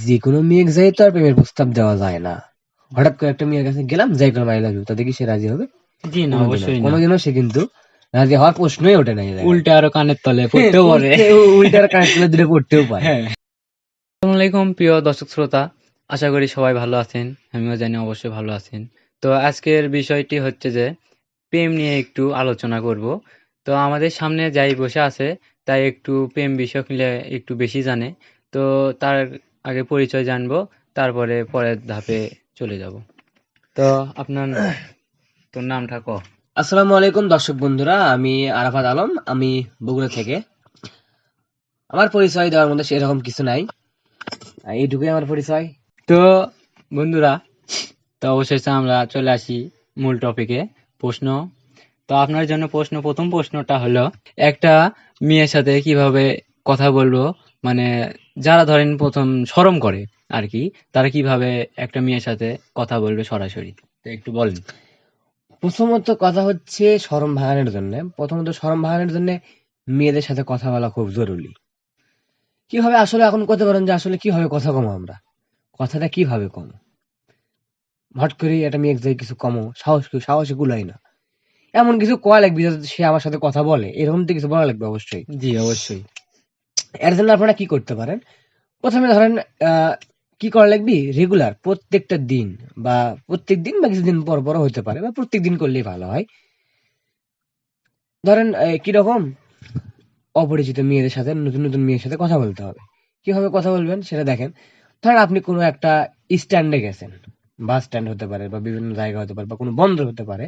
যে কোনো মেয়েকে যাই তো আর প্রেমের প্রস্তাব দেওয়া যায় না। হঠাৎ করে একটা মেয়ের কাছে গেলাম, যাই করলাম আই লাভ ইউ, তাতে কি সে রাজি হবে? জি না, কোনোদিনও অবশ্যই না। কোনোদিনও সে কিন্তু রাজি হওয়ার প্রশ্নই ওঠে না এই জায়গায়। উল্টে আরো কানের তলে পড়তেও পারে। উল্টার কানের তলে দূরে পড়তেও পারে। হ্যাঁ। আসসালামু আলাইকুম প্রিয় দর্শক শ্রোতা, আশা করি সবাই ভালো আছেন। আমিও জানি অবশ্যই ভালো আছেন। তো আজকের বিষয়টি হচ্ছে যে প্রেম নিয়ে একটু আলোচনা করব। তো আমাদের সামনে যাই বসে আছে তাই একটু প্রেম বিষয় নিয়ে একটু বেশি জানে। তো তার আগে পরিচয় জানবো, তারপরে পরের ধাপে চলে যাব। তো আপনার তোর নামটা ক। আসসালামু আলাইকুম দর্শক বন্ধুরা, আমি আরাফাত আলম, আমি বগুড়া থেকে। আমার পরিচয় দেওয়ার মধ্যে সেরকম কিছু নাই, এইটুকুই আমার পরিচয়। তো বন্ধুরা, তো অবশেষে আমরা চলে আসি মূল টপিকে, প্রশ্ন। তো আপনার জন্য প্রথম প্রশ্নটা হলো, একটা মেয়ের সাথে কিভাবে কথা বলবো, মানে যারা ধরেন প্রথম শরম করে আর কি, তারা কিভাবে একটা মেয়ের সাথে কথা বলবে সরাসরি, তো একটু বলেন। প্রথমত কথা হচ্ছে শরম ভাঙানোর জন্য, মেয়েদের সাথে কথা বলা খুব জরুরি। কিভাবে আসলে এখন করতে পারেন যে আসলে কিভাবে কথা কমো, আমরা কথাটা কিভাবে কম, হট করে একটা মেয়ে যাই কিছু কমো, সাহসে কুলাই না, এমন কিছু কয়া লাগবে যাতে সে আমার সাথে কথা বলে, এরকম তো কিছু বলা লাগবে অবশ্যই। জি অবশ্যই। এর জন্য আপনারা কি করতে পারেন, প্রথমে ধরেন কি করা লাগবে, রেগুলার প্রত্যেকটা দিন বা প্রত্যেক দিন বা কিছুদিন পর পর হতে পারে, বা প্রত্যেক দিন করলেই ভালো হয়। ধরেন কিরকম অপরিচিত মেয়েদের সাথে, নতুন নতুন মেয়ের সাথে কথা বলতে হবে। কিভাবে কথা বলবেন সেটা দেখেন। ধরেন আপনি কোনো একটা স্ট্যান্ডে গেছেন, বাস স্ট্যান্ড হতে পারে বা বিভিন্ন জায়গা হতে পারে বা কোনো বন্দর হতে পারে,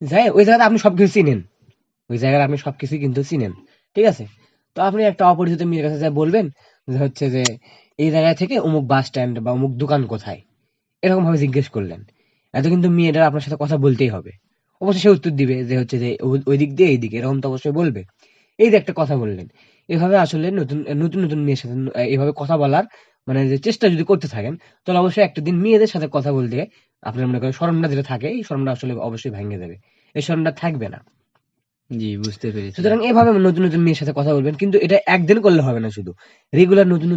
যাই ওই জায়গাতে আপনি সবকিছু চিনেন, ওই জায়গায় আপনি সবকিছু কিন্তু চিনেন, ঠিক আছে? তো আপনি একটা অপরিচিত মেয়ের কাছে যা বলবেন যে হচ্ছে যে এই জায়গা থেকে অমুক বাস স্ট্যান্ড বা অমুক দোকান কোথায়, এরকম ভাবে জিজ্ঞেস করলেন। এত কিন্তু মেয়েটা আপনার সাথে কথা বলতেই হবে। অবশ্যই সে উত্তর দিবে যে হচ্ছে যে ওই দিক দিয়ে এই দিকে, এরকম তো অবশ্যই বলবে। এই যে একটা কথা বললেন, এভাবে আসলে নতুন নতুন নতুন মেয়ের সাথে এভাবে কথা বলার মানে যে চেষ্টা যদি করতে থাকেন, তাহলে অবশ্যই একটা দিন মেয়েদের সাথে কথা বলতে আপনার মনে করেন শরমটা যেটা থাকে, এই শরমটা আসলে অবশ্যই ভেঙে যাবে, এই শরমটা থাকবে না। জি, বুঝতে পেরেছি। সুতরাং এভাবে নতুন নতুন মেয়ের সাথে কথা বলবেন, কিন্তু এটা একদিন করলে হবে না, শুধু রেগুলার নতুন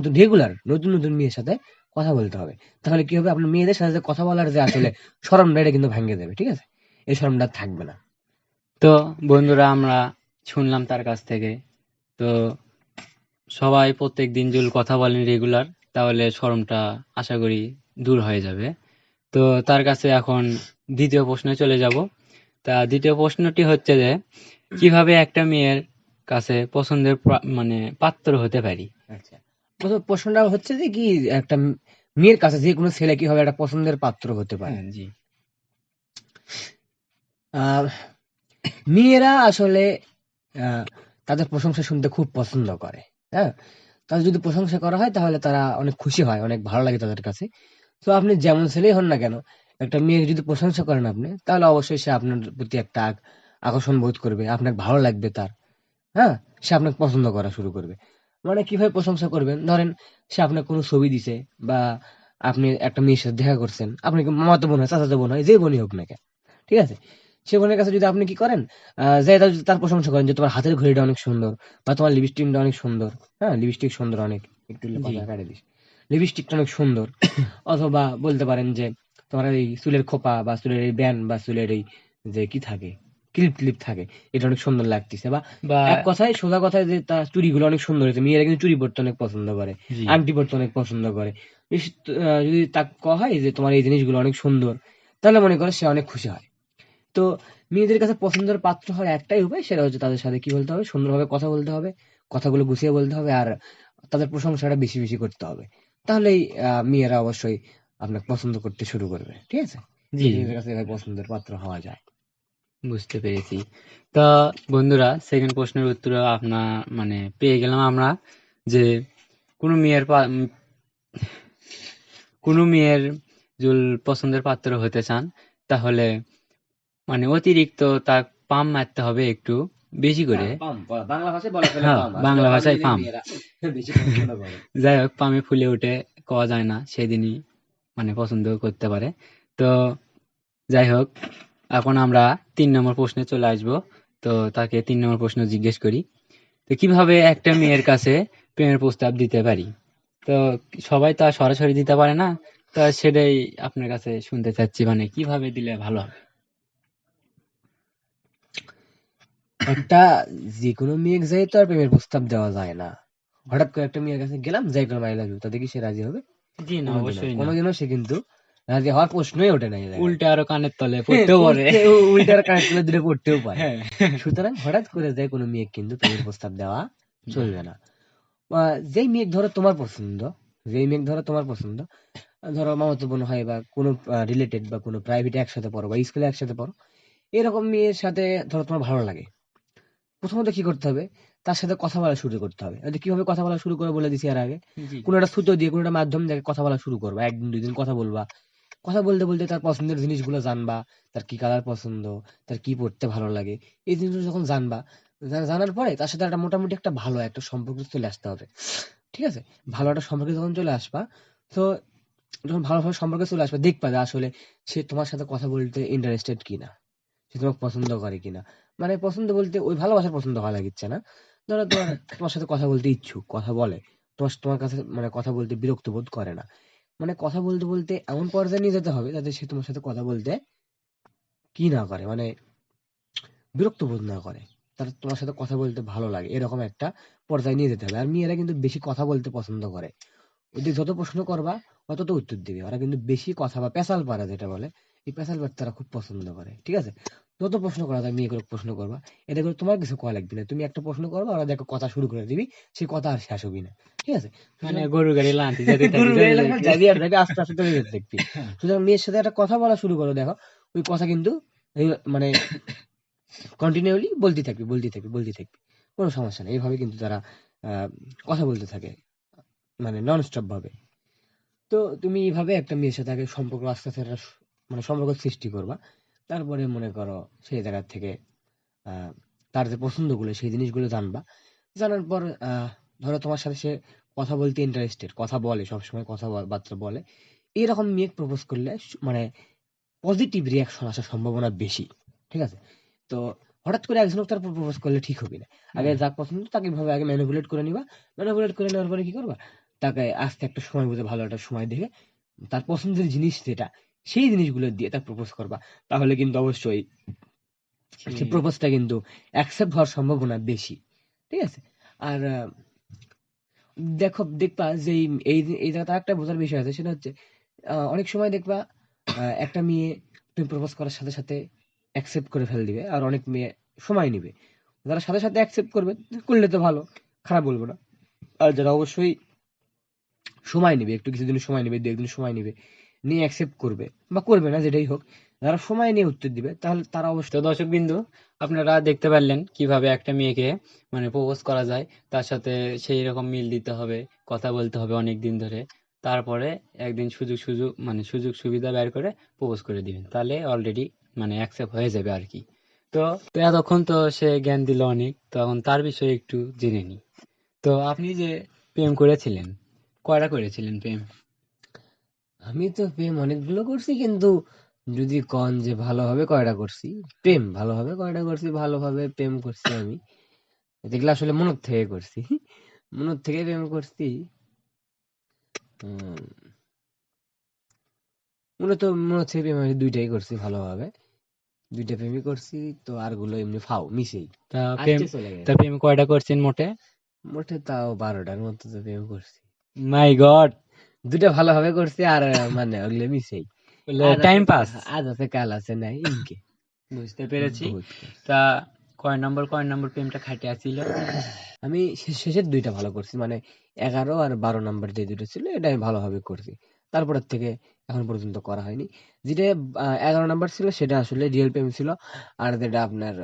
নতুন মেয়ের সাথে কথা বলতে হবে। তাহলে কি হবে, আপনার মেয়েদের সাথে যে কথা বলার যে আসলে শরমটা, এটা কিন্তু ভেঙে দেবে, ঠিক আছে? এই শরমটা থাকবে না। তো বন্ধুরা, আমরা শুনলাম তার কাছ থেকে। তো সবাই প্রত্যেক দিন যদি কথা বলেন রেগুলার, তাহলে শরমটা আশা করি দূর হয়ে যাবে। তো তার কাছে এখন দ্বিতীয় প্রশ্নে চলে যাব। তা দ্বিতীয় প্রশ্নটি হচ্ছে যে কিভাবে একটা মেয়ের কাছে পছন্দের মানে পাত্র হতে পারি। আচ্ছা, প্রথম প্রশ্নটা হচ্ছে যে কি, একটা মেয়ের কাছে যে কোনো ছেলে কিভাবে একটা পছন্দের পাত্র হতে পারে। হ্যাঁ জি। আহ মেয়েরা আসলে আহ তাদের প্রশংসা শুনতে খুব পছন্দ করে। হ্যাঁ, তাদের যদি প্রশংসা করা হয় তাহলে তারা অনেক খুশি হয়, অনেক ভালো লাগে তাদের কাছে। তো আপনি যেমন ছেলেই হন না কেন, একটা মেয়ে যদি প্রশংসা করেন আপনি, তাহলে অবশ্যই সে আপনার প্রতি একটা আকর্ষণ বোধ করবে, আপনাকে ভালো লাগবে তার। হ্যাঁ, সে আপনাকে পছন্দ করা শুরু করবে। মানে কিভাবে প্রশংসা করবেন, ধরেন সে আপনাকে কোনো ছবি দিছে, বা আপনি একটা মেয়ের সাথে দেখা করছেন, আপনাকে মামাতো বোন হয়, চাচাতো বোন হয়, যে বোনই হোক না কেন, ঠিক আছে? সে বোনের কাছে যদি আপনি কি করেন, যে তার প্রশংসা করেন যে তোমার হাতের ঘড়িটা অনেক সুন্দর, বা তোমার লিপস্টিকটা অনেক সুন্দর। হ্যাঁ, লিপস্টিক সুন্দর অনেক, একটু জি। কথা কাটে দিস, লিপস্টিকটা অনেক সুন্দর। অথবা বলতে পারেন যে তোমার এই চুলের খোপা বা চুলের এই ব্যান্ড বা চুলের এই যে কি থাকে, ক্লিপ ক্লিপ থাকে, এটা অনেক সুন্দর লাগতেছে। বা বা এক কথায়, সোজা কথায়, যে তার চুড়িগুলো অনেক সুন্দর হয়েছে, মেয়েরা কিন্তু চুড়ি পরতে অনেক পছন্দ করে, জি। আংটি পরতে অনেক পছন্দ করে। যদি তাকে কয়া হয় যে তোমার এই জিনিসগুলো অনেক সুন্দর, তাহলে মনে করে সে অনেক খুশি হয়। তো মেয়েদের কাছে পছন্দের পাত্র হওয়ার একটাই উপায়, সেটা হচ্ছে তাদের সাথে কি বলতে হবে, সুন্দরভাবে কথা বলতে হবে, কথাগুলো গুছিয়ে বলতে হবে, আর তাদের প্রশংসাটা বেশি বেশি করতে হবে। তাহলেই মেয়েরা অবশ্যই আপনাকে পছন্দ করতে শুরু করবে, ঠিক আছে? জি, মেয়েদের কাছে এভাবে পছন্দের পাত্র হওয়া যায়। বুঝতে পেরেছি। তা বন্ধুরা, সেকেন্ড প্রশ্নের উত্তর আপনার মানে পেয়ে গেলাম আমরা, যে কোনো মেয়ের কোনো মেয়ের যদি পছন্দের পাত্র হতে চান, তাহলে মানে অতিরিক্ত তার পাম মারতে হবে একটু বেশি করে। বাংলা ভাষায় বলা চলে হ্যাঁ, পাম, আসলে বাংলা পাম ভাষায় দিলেই পাম। মেয়েরা বেশি পছন্দ করে। যাই হোক, পামে ফুলে উঠে কওয়া যায় না, সেদিনই মানে পছন্দ করতে পারে। তো যাই হোক, এখন আমরা ৩ নম্বর প্রশ্নে চলে আসবো। তো তাকে ৩ নম্বর প্রশ্ন জিজ্ঞেস করি, তো কিভাবে একটা মেয়ের কাছে প্রেমের প্রস্তাব দিতে পারি। তো সবাই তো আর সরাসরি দিতে পারে না, তো সেটাই আপনার কাছে শুনতে চাচ্ছি, মানে কিভাবে দিলে ভালো হবে। একটা যে কোনো মেয়ে যাই তো আর প্রেমের প্রস্তাব দেওয়া যায় না। হঠাৎ করে একটা মেয়ের কাছে গেলাম, যাই করলাম আই লাভ ইউ, তাতে কি সে রাজি হবে? জি না, কোনোদিনও অবশ্যই না। কোনোদিনও সে কিন্তু রাজি হওয়ার প্রশ্নই ওঠে না এই জায়গায়। উল্টে আরো কানের তলে পড়তেও পারে। উল্টার কানের তুলে দূরে পড়তেও পারে। হ্যাঁ। সুতরাং হঠাৎ করে যায় কোনো মেয়ে কিন্তু প্রেমের প্রস্তাব দেওয়া চলবে না। যেই মেয়ে ধরো তোমার পছন্দ, যেই মেয়ে ধরো তোমার পছন্দ, ধরো মামাতো বোন হয় বা কোনো রিলেটেড বা কোনো প্রাইভেটে একসাথে পড়ো বা স্কুলে একসাথে পড়ো, এরকম মেয়ের সাথে ধরো তোমার ভালো লাগে, প্রথমত কি করতে হবে, তার সাথে কথা বলা শুরু করতে হবে। কিভাবে কথা বলা শুরু করে বলে দিছি এর আগে। জি। কোনো একটা সূত্র দিয়ে, কোনো একটা মাধ্যম দিয়ে কথা বলা শুরু করবা, একদিন দুই দিন কথা বলবা। কথা বলতে বলতে তার পছন্দের জিনিসগুলো জানবা, তার কি কালার পছন্দ, তার কি পড়তে ভালো লাগে, এই জিনিসগুলো যখন জানবা, জানার পরে তার সাথে একটা মোটামুটি একটা ভালো একটা সম্পর্ক চলে আসতে হবে। ঠিক আছে? ভালো একটা সম্পর্কে যখন চলে আসবা, তো যখন ভালোভাবে সম্পর্কে চলে আসবে, দেখবা যে আসলে সে তোমার সাথে কথা বলতে ইন্টারেস্টেড কিনা, সে তোমাকে পছন্দ করে কিনা। মানে পছন্দ বলতে ওই ভালোবাসার পছন্দ হওয়া লাগিচ্ছে না। ধরো তোমার সাথে কথা বলতে ইচ্ছুক, কথা বলে, তোমার কাছে মানে কথা বলতে বিরক্ত বোধ করে না। মানে কথা বলতে বলতে এমন পর্যায়ে নিয়ে যেতে হবে যাতে সে তোমার সাথে কথা বলতে কি না করে, মানে বিরক্ত বোধ না করে, তার তোমার সাথে কথা বলতে ভালো লাগে, এরকম একটা পর্যায়ে নিয়ে যেতে হবে। আর মেয়েরা কিন্তু বেশি কথা বলতে পছন্দ করে। ওদের যত প্রশ্ন করবা অত তো উত্তর দিবে। ওরা কিন্তু বেশি কথা বা পেশাল পারা যেটা বলে, এই পেশাল পাড়তে তারা খুব পছন্দ করে। ঠিক আছে? যত প্রশ্ন করা যায় মেয়ে করে প্রশ্ন করবা, এতে করে তোমার কিছু করা লাগবে না। তুমি একটা প্রশ্ন করবা, ওরা দেখো কথা শুরু করে দিবি, সেই কথা আর শেষ হবি না। ঠিক আছে? মানে সুতরাং গরু গাড়ি লানতে যেতে থাকি গরুর যেতে গাড়ি লাগবে, থাকি। যাবি আর যাবি, আস্তে আস্তে চলে যেতে দেখবি। সুতরাং মেয়ের সাথে একটা কথা বলা শুরু করো, দেখো ওই কথা কিন্তু মানে কন্টিনিউলি বলতে থাকবি, বলতে থাকবি, বলতে থাকবি। কোনো সমস্যা নেই। এইভাবে কিন্তু তারা আহ কথা বলতে থাকে, মানে নন স্টপ ভাবে। তো তুমি এইভাবে একটা মেয়ের সাথে আগে সম্পর্ক আস্তে আস্তে একটা মানে সম্পর্ক সৃষ্টি করবা। তারপরে মনে করো সেই জায়গা থেকে আহ তার যে পছন্দগুলো সেই জিনিসগুলো জানবা। জানার পর ধরো তোমার সাথে সে কথা বলতে ইন্টারেস্টেড, কথা বলে, সবসময় কথা বার্তা বলে, এরকম মেয়ে প্রপোজ করলে মানে পজিটিভ রিয়াকশন আসার সম্ভাবনা বেশি। ঠিক আছে? তো হঠাৎ করে একজনের তার প্রপোজ করলে ঠিক হবে না। আগে হুম। যার পছন্দ তাকে ভাবে আগে ম্যানিপুলেট করে নিবা। ম্যানিপুলেট করে নেওয়ার পরে কি করবা, তাকে আস্তে একটা সময় বুঝে, ভালো একটা সময় দেখে, তার পছন্দের জিনিস যেটা, সেই জিনিসগুলো দিয়ে তার প্রপোজ করবা। তাহলে কিন্তু অবশ্যই জি। সেই প্রপোজটা কিন্তু অ্যাকসেপ্ট হওয়ার সম্ভাবনা বেশি। ঠিক আছে? আর দেখবা যে এই জায়গাটা একটা বোঝার বিষয় আছে, সেটা হচ্ছে অনেক সময় দেখবা একটা মেয়ে তুমি প্রপোজ করার সাথে সাথে অ্যাকসেপ্ট করে ফেল দিবে, আর অনেক মেয়ে সময় নিবে। যারা সাথে সাথে অ্যাকসেপ্ট করবে, করলে তো ভালো, খারাপ বলবো না। আর যারা অবশ্যই সময় নিবে, একটু কিছুদিন সময় নিবে, দু একদিন সময় নিবে, নিয়ে অ্যাকসেপ্ট করবে বা করবে না, যেটাই হোক, যারা সময় নিয়ে উত্তর দিবে, তাহলে তারা তো অবশ্যই দর্শক বিন্দু, আপনারা দেখতে পারলেন কিভাবে একটা মেয়েকে মানে প্রপোজ করা যায়। তার সাথে সেই রকম মিল দিতে হবে, কথা বলতে হবে অনেক দিন ধরে, তারপরে একদিন সুযোগ সুযোগ মানে সুযোগ সুবিধা বের করে প্রপোজ করে দিবেন, তাহলে অলরেডি মানে অ্যাকসেপ্ট হয়ে যাবে আর কি। তো তো এতক্ষণ তো সে জ্ঞান দিল অনেক, তো এখন তার বিষয়ে একটু জেনে নি। তো আপনি যে প্রেম করেছিলেন, কয়টা করেছিলেন প্রেম? আমি তো প্রেম অনেকগুলো করছি, কিন্তু যদি কন যে ভালোভাবে কয়টা করছি, প্রেম ভালোভাবে কয়টা করছি, ভালোভাবে প্রেম করছি আমি, যেগুলো আসলে মনের থেকে করছি, মনের থেকে প্রেম করছি। উম, মূলত মনের থেকে প্রেম আমি দুইটাই করছি ভালোভাবে, দুইটা প্রেমই করছি। তো আর গুলো এমনি ফাও মিশেই তা প্রেম, আসতে চলে তা গেছে। প্রেম কয়টা করছেন মোটে? মোটে তাও 12টার মতো তো প্রেম করছি। মাই গড। দুইটা ভালোভাবে করছি, আর মানে ওগুলো মিশেই। আজ আছে, টাইম পাস। আজ আছে কাল আছে নাই, ইনকে বুঝতে পেরেছি। বহুত করছি। তা কয় নম্বর প্রেমটা খাটিয়া ছিল? আমি শেষের দুইটা ভালো করছি, মানে 11 আর 12 নাম্বার যে দুটো ছিল, এটা আমি ভালোভাবে করছি। তারপরের থেকে এখন পর্যন্ত করা হয়নি। যেটা 11 নাম্বার ছিল সেটা আসলে রিয়েল প্রেম ছিল। আর যেটা আপনার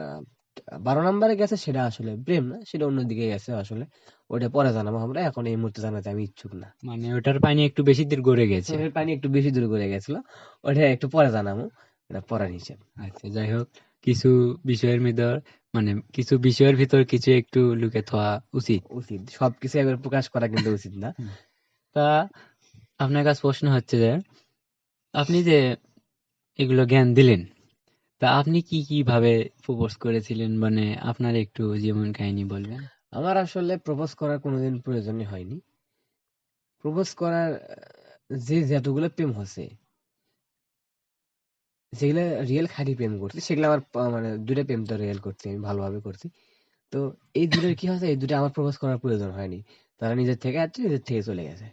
12 নাম্বারে গেছে সেটা আসলে প্রেম না, সেটা অন্যদিকে গেছে আসলে। ওটা পরে জানাবো, আমরা এখন এই মুহূর্তে জানাতে আমি ইচ্ছুক না। মানে ওটার পানি একটু বেশি দূর গড়ে গেছে। ওটার পানি একটু বেশি দূর করে গেছিল, ওটা একটু পরে জানাবো, এটা পরের হিসাব। আচ্ছা, যাই হোক, কিছু বিষয়ের ভিতর মানে কিছু বিষয়ের ভিতর কিছু একটু লুকে থাকা উচিত। উচিত সবকিছু একবার প্রকাশ করা কিন্তু উচিত না। হুম। তা আপনার কাছে প্রশ্ন হচ্ছে যে আপনি যে এগুলো জ্ঞান দিলেন, তা আপনি কি কি ভাবে প্রপোজ করেছিলেন, মানে আপনার একটু জীবন কাহিনী বলবেন? আমার আসলে প্রপোজ করার কোনোদিন প্রয়োজনই হয়নি। প্রপোজ করার যে যতগুলো প্রেম হচ্ছে, যেগুলো রিয়েল খাঁটি প্রেম করছি, সেগুলো আমার মানে দুইটা প্রেম তো রিয়েল করছি, আমি ভালোভাবে করছি। তো এই দুটোর কি হচ্ছে, এই দুটো আমার প্রপোজ করার প্রয়োজন হয়নি। তারা নিজের থেকে আসছে, নিজের থেকে চলে গেছে।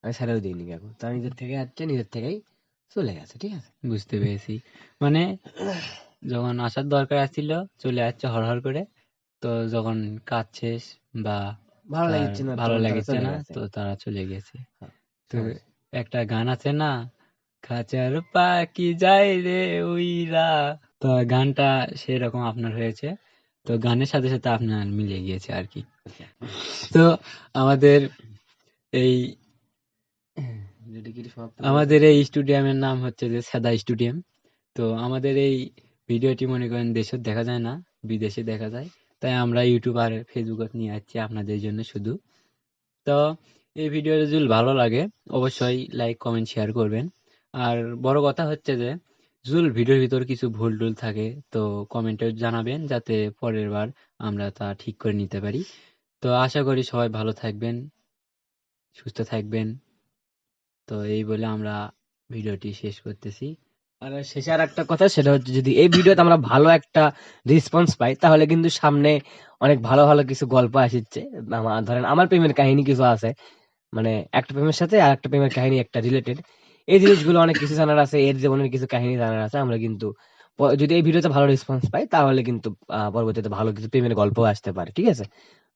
আমি ছেড়েও দিইনি কাকু, তারা নিজের থেকে আসছে, নিজের থেকেই চলে গেছে। ঠিক আছে, বুঝতে পেরেছি। মানে যখন আসার দরকার ছিল চলে যাচ্ছে হড়হড় করে, তো যখন কাজ শেষ বা ভালো তার লাগিচ্ছে না ভালো তখন তারা লাগছে চলে না গেছে। তো তারা চলে গেছে। হ্যাঁ, তো সহজ। একটা গান আছে না, খাঁচার পাখি যায় রে উইরা, তো গানটা সেরকম আপনার হয়েছে, তো গানের সাথে সাথে আপনার মিলে গিয়েছে আর কি। তো আমাদের এই যেটা কি সমাপ্ত আমাদের এই স্টুডিয়ামের নাম হচ্ছে যে সাদা স্টুডিয়াম। তো আমাদের এই ভিডিওটি মনে করেন দেশে দেখা যায় না, বিদেশে দেখা যায়, তাই আমরা ইউটিউব আর ফেসবুক নিয়ে আসছি আপনাদের জন্য শুধু। তো এই ভিডিওটা যদি ভালো লাগে অবশ্যই লাইক কমেন্ট শেয়ার করবেন। আর বড় কথা হচ্ছে যে যদি ভিডিওর ভিতর কিছু ভুল টুল থাকে তো কমেন্টে জানাবেন, যাতে পরের বার আমরা তা ঠিক করে নিতে পারি। তো আশা করি সবাই ভালো থাকবেন, সুস্থ থাকবেন। তো এই বলে আমরা ভিডিওটি শেষ করতেছি। আর শেষে আর একটা কথা, সেটা হচ্ছে যদি এই ভিডিওতে আমরা ভালো একটা রেসপন্স পাই, তাহলে কিন্তু সামনে অনেক ভালো ভালো কিছু গল্প আসছে। ধরেন আমার প্রেমের কাহিনী কিছু আছে, মানে একটা প্রেমের সাথে আর একটা প্রেমের কাহিনী একটা রিলেটেড। এই জিনিসগুলো অনেক কিছু জানার আছে, এর জীবনের কিছু কাহিনী জানার আছে। আমরা কিন্তু যদি এই ভিডিওতে ভালো রেসপন্স পাই, তাহলে কিন্তু পরবর্তীতে ভালো কিছু প্রেমের গল্প আসতে পারে। ঠিক আছে,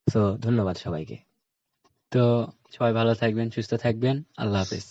তো ধন্যবাদ সবাইকে। তো সবাই ভালো থাকবেন, সুস্থ থাকবেন। আল্লাহ হাফেজ।